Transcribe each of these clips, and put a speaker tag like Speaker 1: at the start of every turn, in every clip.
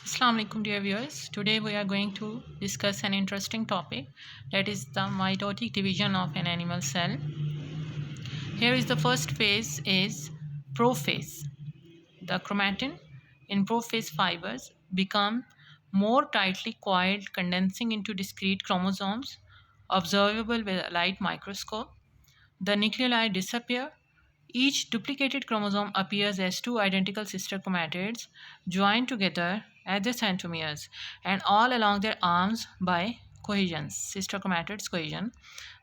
Speaker 1: Assalamu alaikum dear viewers. Today we are going to discuss an interesting topic, that is the mitotic division of an animal cell. Here is the first phase is prophase. The chromatin in prophase fibers become more tightly coiled, condensing into discrete chromosomes observable with a light microscope. The nucleoli disappear. Each duplicated chromosome appears as two identical sister chromatids joined together at their centromeres and all along their arms by cohesions, sister chromatids cohesion.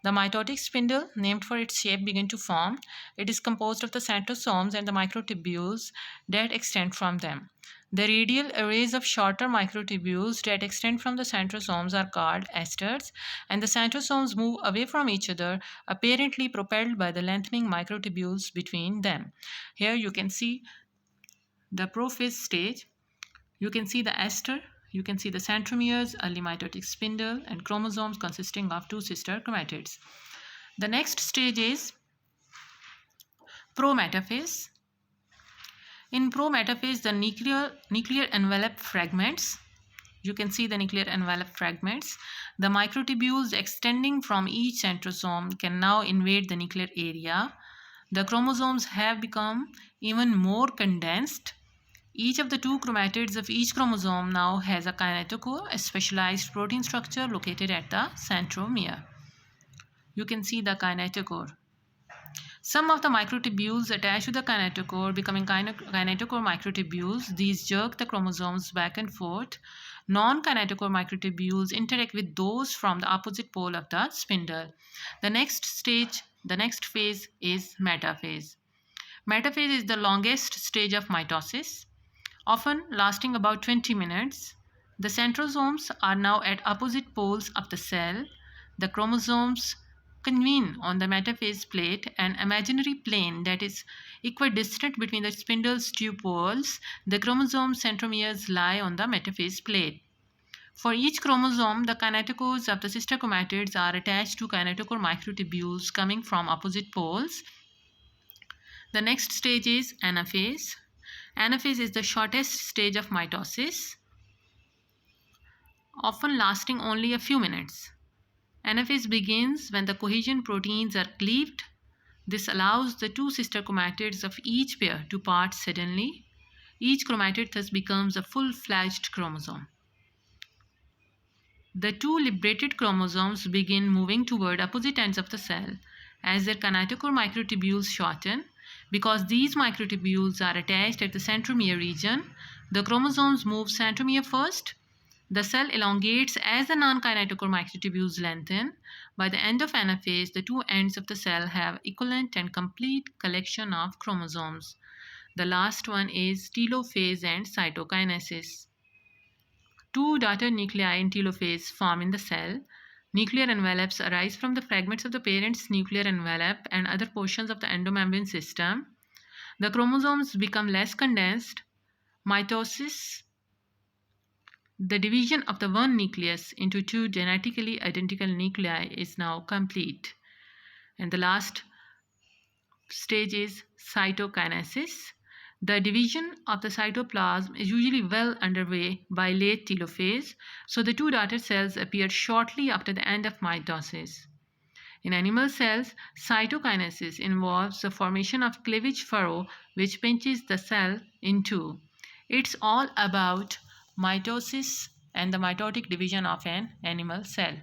Speaker 1: The mitotic spindle, named for its shape, begin to form. It is composed of the centrosomes and the microtubules that extend from them. The radial arrays of shorter microtubules that extend from the centrosomes are called esters, and the centrosomes move away from each other, apparently propelled by the lengthening microtubules between them. Here you can see the prophase stage. You can see the ester, you can see the centromeres, early mitotic spindle, and chromosomes consisting of two sister chromatids. The next stage is prometaphase. In prometaphase, the nuclear envelope fragments. You can see the nuclear envelope fragments. The microtubules extending from each centrosome can now invade the nuclear area. The chromosomes have become even more condensed. Each of the two chromatids of each chromosome now has a kinetochore, a specialized protein structure located at the centromere. You can see the kinetochore. Some of the microtubules attach to the kinetochore, becoming kinetochore microtubules. These jerk the chromosomes back and forth. Non-kinetochore microtubules interact with those from the opposite pole of the spindle. The next phase is metaphase. Metaphase is the longest stage of mitosis, often lasting about 20 minutes. The centrosomes are now at opposite poles of the cell. The chromosomes convene on the metaphase plate, an imaginary plane that is equidistant between the spindle's two poles. The chromosome centromeres lie on the metaphase plate. For each chromosome, the kinetochores of the sister chromatids are attached to kinetochore microtubules coming from opposite poles. The next stage is anaphase. Anaphase is the shortest stage of mitosis, often lasting only a few minutes. Anaphase begins when the cohesion proteins are cleaved. This allows the two sister chromatids of each pair to part suddenly. Each chromatid thus becomes a full-fledged chromosome. The two liberated chromosomes begin moving toward opposite ends of the cell as their kinetochore microtubules shorten. Because these microtubules are attached at the centromere region, the chromosomes move centromere first. The cell elongates as the non-kinetochore microtubules lengthen. By the end of anaphase, the two ends of the cell have equivalent and complete collection of chromosomes. The last one is telophase and cytokinesis. Two daughter nuclei in telophase form in the cell. Nuclear envelopes arise from the fragments of the parent's nuclear envelope and other portions of the endomembrane system. The chromosomes become less condensed. Mitosis, the division of the one nucleus into two genetically identical nuclei, is now complete. And the last stage is cytokinesis. The division of the cytoplasm is usually well underway by late telophase, so the two daughter cells appear shortly after the end of mitosis. In animal cells, cytokinesis involves the formation of cleavage furrow which pinches the cell in two. It's all about mitosis and the mitotic division of an animal cell.